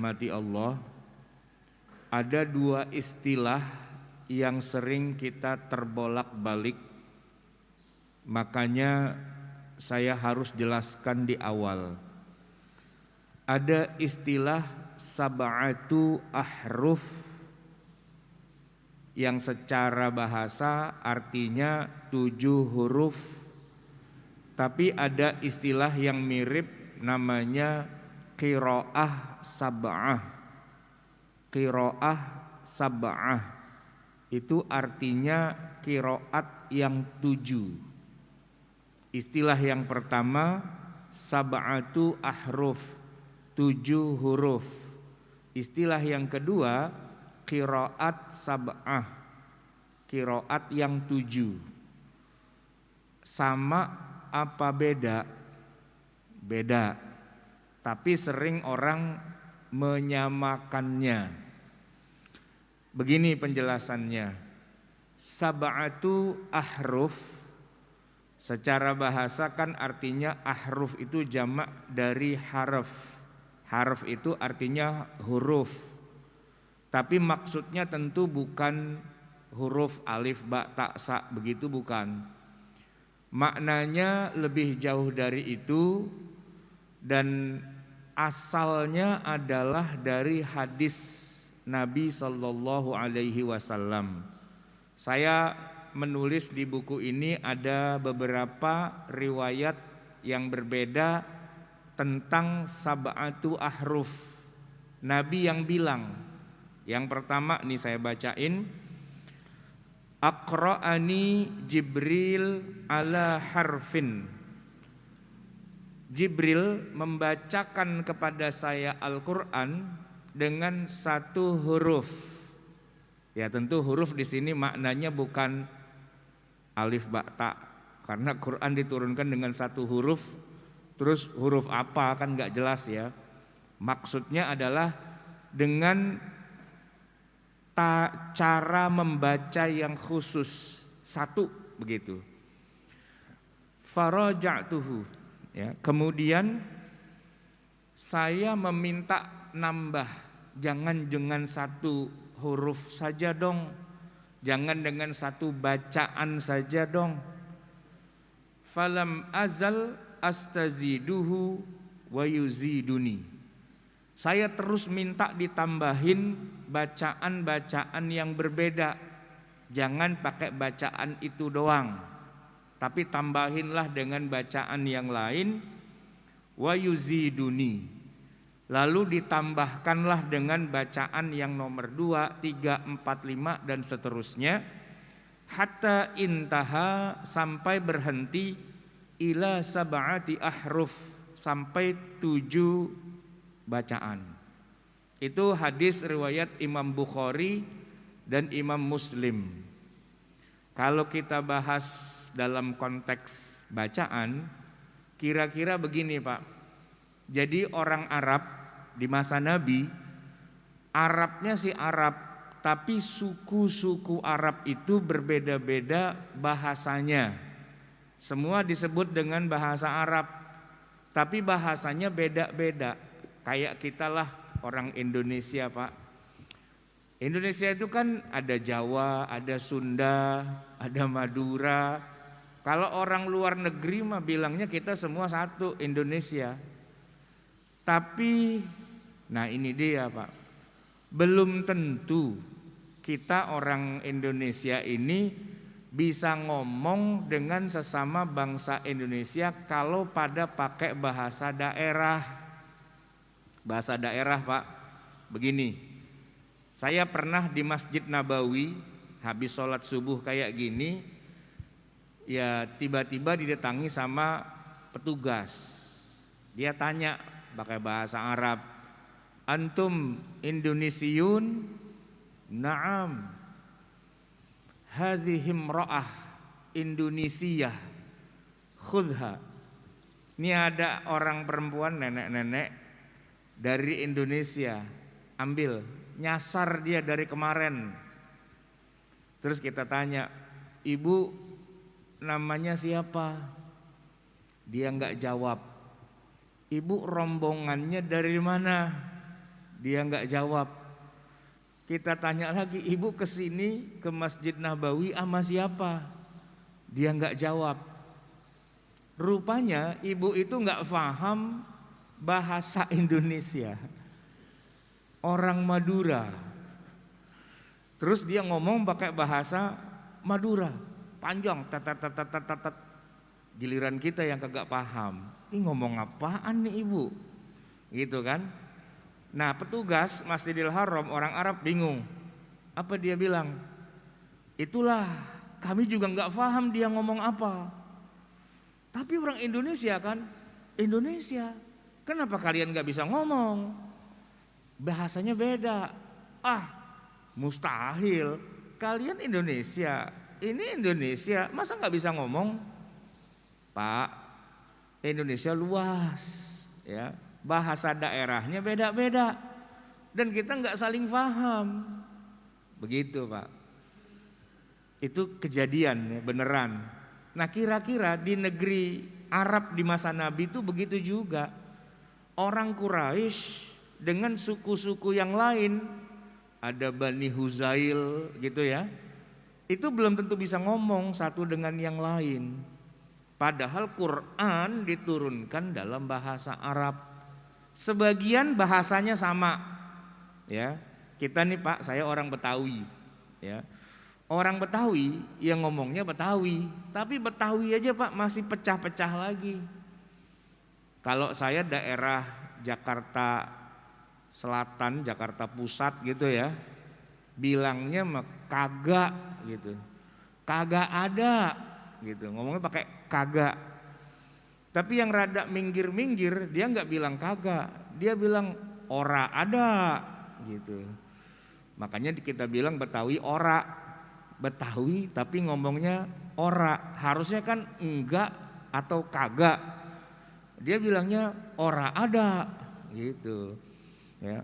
dirahmati Allah, ada dua istilah yang sering kita terbolak-balik, makanya saya harus jelaskan di awal. Ada istilah sab'atu ahruf yang secara bahasa artinya 7 huruf, tapi ada istilah yang mirip namanya qiraah sab'ah. Qiraah sab'ah itu artinya qiraat yang 7. Istilah yang pertama sab'atu ahruf, 7 huruf. Istilah yang kedua qiraat sab'ah, qiraat yang 7. Sama apa beda? Beda, tapi sering orang menyamakannya. Begini penjelasannya. Sab'atu ahruf secara bahasa kan artinya ahruf itu jamak dari harf. Harf itu artinya huruf. Tapi maksudnya tentu bukan huruf alif ba ta sa begitu, bukan. Maknanya lebih jauh dari itu dan asalnya adalah dari hadis Nabi Shallallahu Alaihi Wasallam. Saya menulis di buku ini ada beberapa riwayat yang berbeda tentang sab'atu ahruf. Nabi yang bilang, yang pertama nih saya bacain, aqra'ani Jibril ala harfin. Jibril membacakan kepada saya Al-Quran dengan 1 huruf. Ya tentu huruf di sini maknanya bukan alif ba ta, karena Quran diturunkan dengan 1 huruf. Terus huruf apa kan nggak jelas ya. Maksudnya adalah dengan cara membaca yang khusus, 1 begitu. Faraja'tuhu, ya. Kemudian saya meminta nambah, jangan dengan 1 huruf saja dong, jangan dengan 1 bacaan saja dong. Falam azal astaziduhu wa yuziduni. Saya terus minta ditambahin bacaan-bacaan yang berbeda. Jangan pakai bacaan itu doang, tapi tambahinlah dengan bacaan yang lain. Wa yuziduni. Lalu ditambahkanlah dengan bacaan yang nomor 2, 3, 4, 5 dan seterusnya. Hatta intaha, sampai berhenti, ila sab'ati ahruf, sampai 7 bacaan. Itu hadis riwayat Imam Bukhari dan Imam Muslim. Kalau kita bahas dalam konteks bacaan, kira-kira begini Pak. Jadi orang Arab di masa Nabi, Arabnya si Arab, tapi suku-suku Arab itu berbeda-beda bahasanya. Semua disebut dengan bahasa Arab, tapi bahasanya beda-beda. Kayak kita lah orang Indonesia Pak. Indonesia itu kan ada Jawa, ada Sunda, ada Madura. Kalau orang luar negeri mah bilangnya kita semua satu, Indonesia. Tapi, nah ini dia Pak, belum tentu kita orang Indonesia ini bisa ngomong dengan sesama bangsa Indonesia kalau pada pakai bahasa daerah. Bahasa daerah Pak, begini, saya pernah di Masjid Nabawi, habis sholat subuh kayak gini, ya tiba-tiba didatangi sama petugas. Dia tanya pakai bahasa Arab, antum Indonesiun? Naam. Hadhihi imra'ah Indonesia, khudha. Ini ada orang perempuan, nenek-nenek dari Indonesia, ambil, nyasar dia dari kemarin. Terus kita tanya, ibu namanya siapa? Dia nggak jawab. Ibu rombongannya dari mana? Dia nggak jawab. Kita tanya lagi, ibu kesini ke Masjid Nabawi sama siapa? Dia nggak jawab. Rupanya ibu itu nggak paham bahasa Indonesia. Orang Madura. Terus dia ngomong pakai bahasa Madura, panjang, tat. Giliran kita yang kagak paham. Ini ngomong apaan nih ibu? Gitu kan? Nah, petugas Masjidil Haram orang Arab bingung. Apa dia bilang? Itulah, kami juga nggak paham dia ngomong apa. Tapi orang Indonesia kan, Indonesia. Kenapa kalian nggak bisa ngomong? Bahasanya beda. Mustahil. Kalian Indonesia, ini Indonesia, masa nggak bisa ngomong? Pak, Indonesia luas, ya. Bahasa daerahnya beda-beda dan kita nggak saling paham, begitu Pak. Itu kejadian ya, beneran. Nah kira-kira di negeri Arab di masa Nabi itu begitu juga. Orang Quraisy dengan suku-suku yang lain, ada Bani Huzail gitu ya, itu belum tentu bisa ngomong satu dengan yang lain. Padahal Quran diturunkan dalam bahasa Arab. Sebagian bahasanya sama, ya. Kita nih Pak, saya orang Betawi, ya. Orang Betawi yang ngomongnya Betawi, tapi Betawi aja Pak masih pecah-pecah lagi. Kalau saya daerah Jakarta Selatan, Jakarta Pusat gitu ya, bilangnya kagak gitu, kagak ada gitu, ngomongnya pakai kagak. Tapi yang rada minggir-minggir dia nggak bilang kagak, dia bilang ora ada gitu. Makanya kita bilang Betawi ora, Betawi tapi ngomongnya ora, harusnya kan enggak atau kagak. Dia bilangnya ora ada gitu. Ya.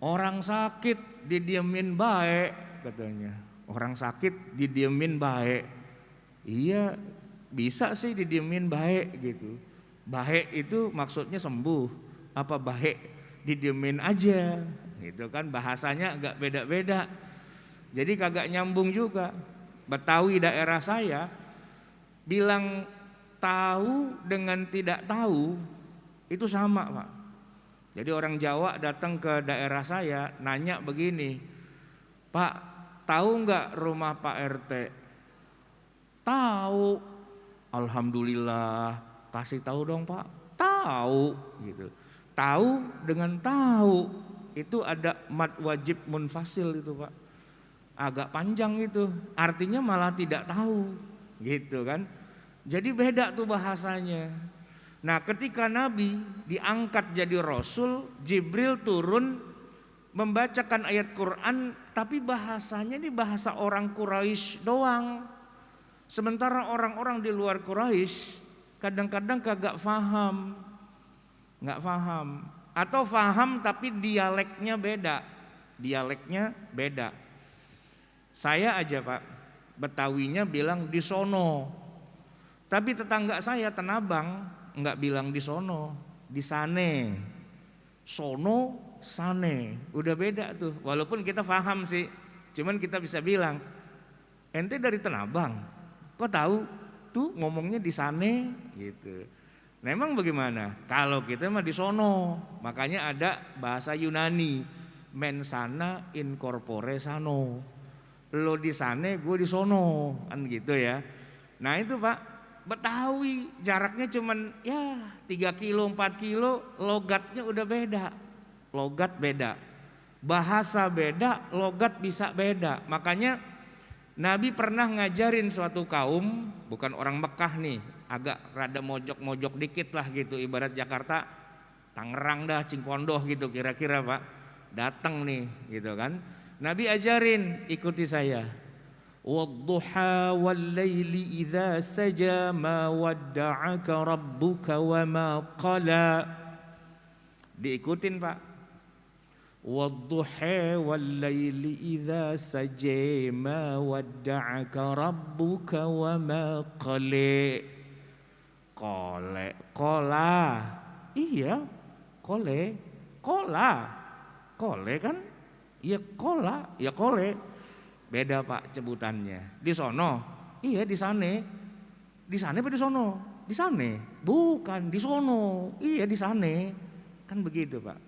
Orang sakit didiemin baik katanya. Orang sakit didiemin baik. Iya, bisa sih didiemin baik gitu. Baik itu maksudnya sembuh. Apa baik didiemin aja gitu kan, bahasanya agak beda-beda. Jadi kagak nyambung juga. Betawi daerah saya bilang tahu dengan tidak tahu itu sama Pak. Jadi orang Jawa datang ke daerah saya nanya begini, Pak tahu nggak rumah Pak RT? Tahu. Alhamdulillah, kasih tahu dong Pak. Tahu gitu. Tahu dengan tahu itu ada mad wajib munfasil itu Pak. Agak panjang itu. Artinya malah tidak tahu gitu kan. Jadi beda tuh bahasanya. Nah, ketika Nabi diangkat jadi Rasul, Jibril turun membacakan ayat Quran, tapi bahasanya ini bahasa orang Quraisy doang. Sementara orang-orang di luar Quraisy kadang-kadang kagak paham, nggak paham, atau paham tapi dialeknya beda. Saya aja Pak, Betawinya bilang di sono, tapi tetangga saya Tenabang nggak bilang di sono, di sane, sono, sane, udah beda tuh. Walaupun kita paham sih, cuman kita bisa bilang, ente dari Tenabang. Kok tahu tuh ngomongnya di sane gitu. Nah, emang bagaimana? Kalau kita mah di sono, makanya ada bahasa Yunani, mensana in corpore sano. Lo di sane, gue di sono, kan gitu ya. Nah itu Pak, Betawi jaraknya cuman ya 3 kilo 4 kilo, logatnya udah beda. Logat beda. Bahasa beda, logat bisa beda. Makanya Nabi pernah ngajarin suatu kaum, bukan orang Mekah nih, agak rada mojok-mojok dikit lah gitu, ibarat Jakarta, Tangerang dah, Cingkondoh gitu kira-kira Pak. Datang nih gitu kan. Nabi ajarin, ikuti saya. Wadduha wal laili idza saja ma wadda'aka rabbuka wa ma qala. Diikutin Pak. Wadduha wal laili idza saja ma wadda'aka rabbuka wa ma qala. Kola. Iya, kola. kole kan? Iya kola, ya kole. Beda Pak cebutannya. Di sono, iya di sane. Di sane apa di sono? Di sane. Bukan di sono. Iya di sane. Kan begitu Pak.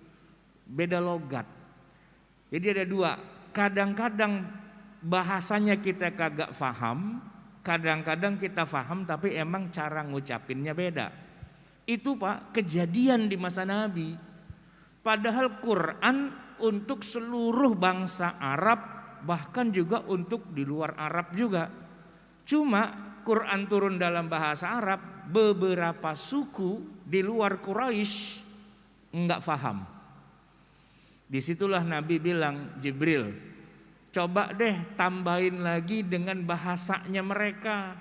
Beda logat. Jadi ada dua. Kadang-kadang bahasanya kita kagak paham, kadang-kadang kita paham tapi emang cara ngucapinnya beda. Itu Pak kejadian di masa Nabi. Padahal Quran untuk seluruh bangsa Arab, bahkan juga untuk di luar Arab juga. Cuma Quran turun dalam bahasa Arab, beberapa suku di luar Quraisy enggak paham. Disitulah Nabi bilang, Jibril, coba deh tambahin lagi dengan bahasanya mereka.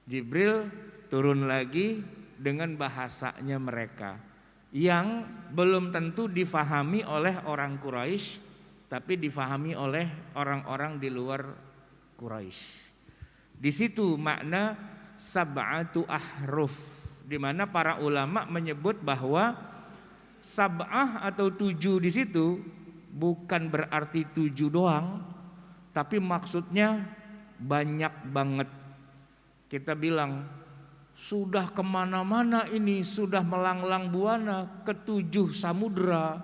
Jibril turun lagi dengan bahasanya mereka yang belum tentu difahami oleh orang Quraisy, tapi difahami oleh orang-orang di luar Quraisy. Di situ makna sab'atu ahruf, di mana para ulama menyebut bahwa sab'ah atau 7 di situ bukan berarti 7 doang, tapi maksudnya banyak banget. Kita bilang sudah kemana-mana ini, sudah melanglang buana ke 7 samudra,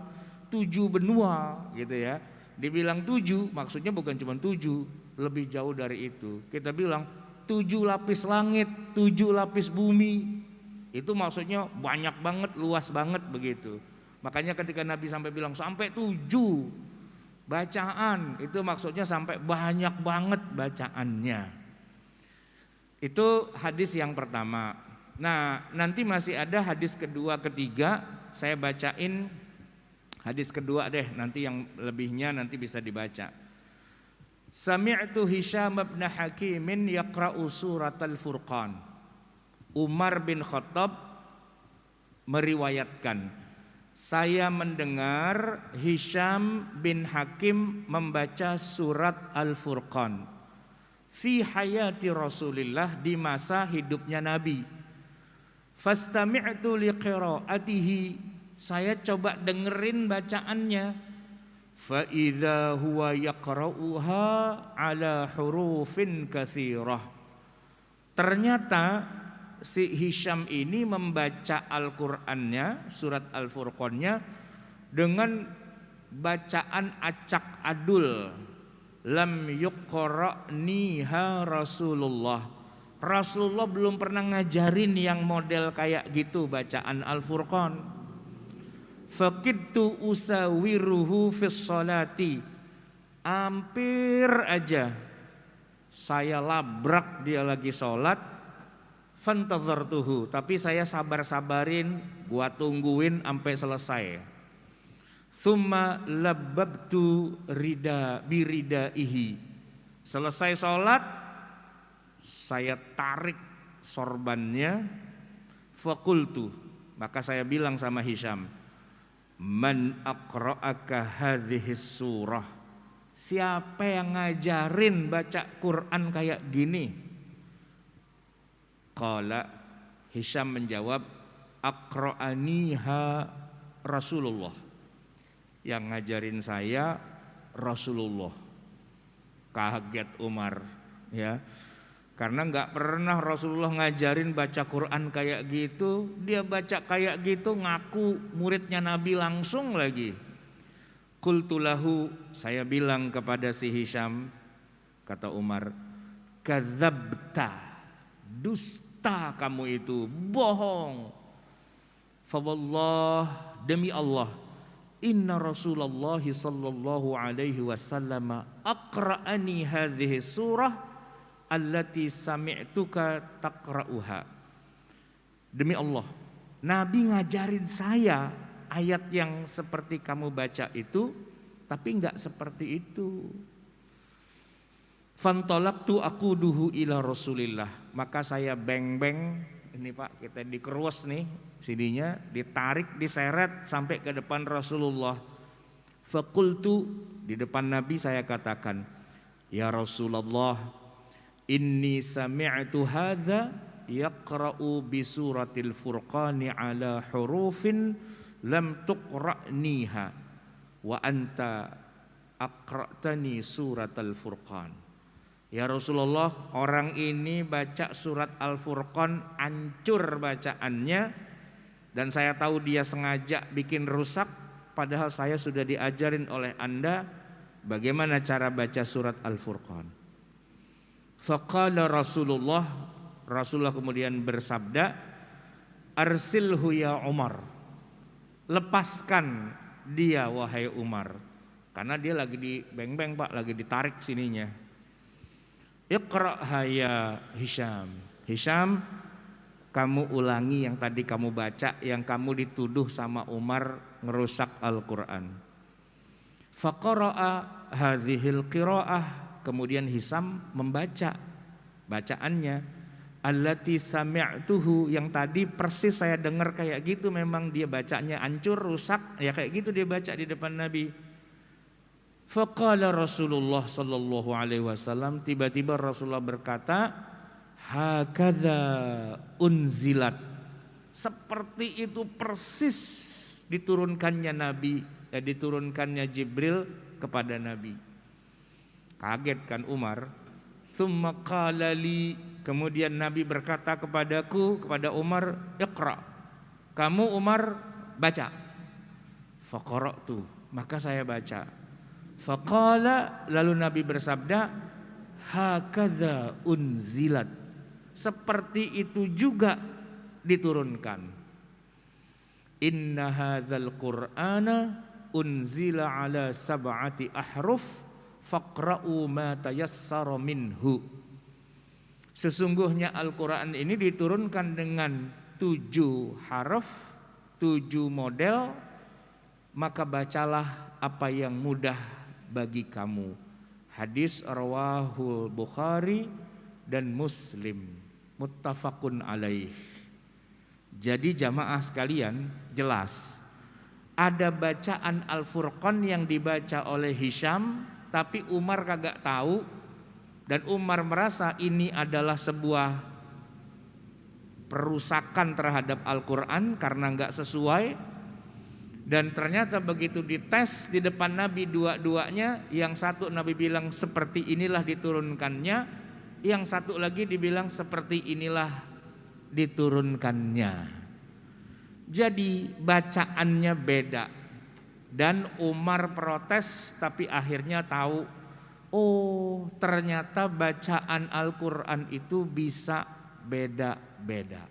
7 benua gitu ya. Dibilang 7 maksudnya bukan cuma 7, lebih jauh dari itu. Kita bilang 7 lapis langit, 7 lapis bumi. Itu maksudnya banyak banget, luas banget begitu. Makanya ketika Nabi sampai bilang sampai 7 bacaan, itu maksudnya sampai banyak banget bacaannya. Itu hadis yang pertama. Nah, nanti masih ada hadis kedua, ketiga. Saya bacain hadis kedua deh, nanti yang lebihnya nanti bisa dibaca. Sami'tu Hisham bin Hakimin yaqra'u surat al-Furqan. Umar bin Khattab meriwayatkan, saya mendengar Hisham bin Hakim membaca surat Al-Furqan fi hayati Rasulillah, di masa hidupnya Nabi. Fastami'tu liqira'atihi, saya coba dengerin bacaannya. Fa idza huwa yaqra'uha ala hurufin katsirah. Ternyata si Hisham ini membaca Al-Qur'annya, surat Al-Furqannya dengan bacaan acak adul. Lam yuqra'niha Rasulullah. Rasulullah belum pernah ngajarin yang model kayak gitu bacaan Al-Furqan. Faqidtu usawiruhu fis salati. Hampir aja saya labrak dia lagi sholat. Fantazartuhu, tapi saya sabar-sabarin, gua tungguin sampai selesai. Thumma labbabtu biridaihi. Selesai sholat, saya tarik sorbannya. Fakultu, maka saya bilang sama Hisham, man aqra'aka hadhis surah, siapa yang ngajarin baca Quran kayak gini? Qala, Hisham menjawab, aqra'aniha Rasulullah, yang ngajarin saya Rasulullah. Kaget Umar ya, karena nggak pernah Rasulullah ngajarin baca Quran kayak gitu. Dia baca kayak gitu ngaku muridnya Nabi langsung lagi. Qultu lahu, saya bilang kepada si Hisham, kata Umar, kadzabta, dusta kamu itu, bohong. Fa wallah, demi Allah, inna Rasulullah sallallahu alaihi wasallam aqra'ani hadhihi surah allati sami'tuka taqra'uha. Demi Allah, Nabi ngajarin saya ayat yang seperti kamu baca itu, tapi enggak seperti itu. Fantolaktu aquduhu ila Rasulillah, maka saya beng-beng. Ini Pak, kita dikerus nih sininya, ditarik, diseret sampai ke depan Rasulullah. Faqultu, di depan Nabi saya katakan, ya Rasulullah, inni sami'tu hadza yaqra'u bi suratil furqani ala hurufin lam tuqra'niha. wa anta aqra'tani surat al-Furqan. Ya Rasulullah, orang ini baca surat Al-Furqan hancur bacaannya, dan saya tahu dia sengaja bikin rusak, padahal saya sudah diajarin oleh Anda bagaimana cara baca surat Al-Furqan. Faqala Rasulullah kemudian bersabda, arsilhu ya Umar, lepaskan dia wahai Umar, karena dia lagi di beng-beng Pak, lagi ditarik sininya. Iqra'ha ya Hisham, Hisham kamu ulangi yang tadi kamu baca, yang kamu dituduh sama Umar ngerusak Al-Quran. Faqara'a hadhil qira'ah, kemudian Hisham membaca bacaannya, allati sami'tuhu, yang tadi persis saya dengar kayak gitu, memang dia bacanya hancur, rusak, ya kayak gitu dia baca di depan Nabi. Faqala Rasulullah sallallahu alaihi wasallam, tiba-tiba Rasulullah berkata, hakadza unzilat, seperti itu persis diturunkannya Nabi, diturunkannya Jibril kepada Nabi. Kaget kan Umar. Tsumma qala li, kemudian Nabi berkata kepadaku, kepada Umar, iqra, kamu Umar baca. Faqara'tu, maka saya baca. Faqala, lalu Nabi bersabda, hakadza unzilat, seperti itu juga diturunkan. Inna hadzal qur'ana unzila ala sab'ati ahruf faqra'u ma tayassara minhu. Sesungguhnya Al-Quran ini diturunkan dengan 7 haraf, 7 model, maka bacalah apa yang mudah bagi kamu. Hadis rawahul Bukhari dan Muslim, muttafaqun alaih. Jadi jamaah sekalian, jelas ada bacaan Al-Furqan yang dibaca oleh Hisham, tapi Umar kagak tahu, dan Umar merasa ini adalah sebuah perusakan terhadap Al-Quran karena nggak sesuai. Dan ternyata begitu dites di depan Nabi dua-duanya, yang satu Nabi bilang seperti inilah diturunkannya, yang satu lagi dibilang seperti inilah diturunkannya. Jadi bacaannya beda. Dan Umar protes, tapi akhirnya tahu, oh ternyata bacaan Al-Quran itu bisa beda-beda.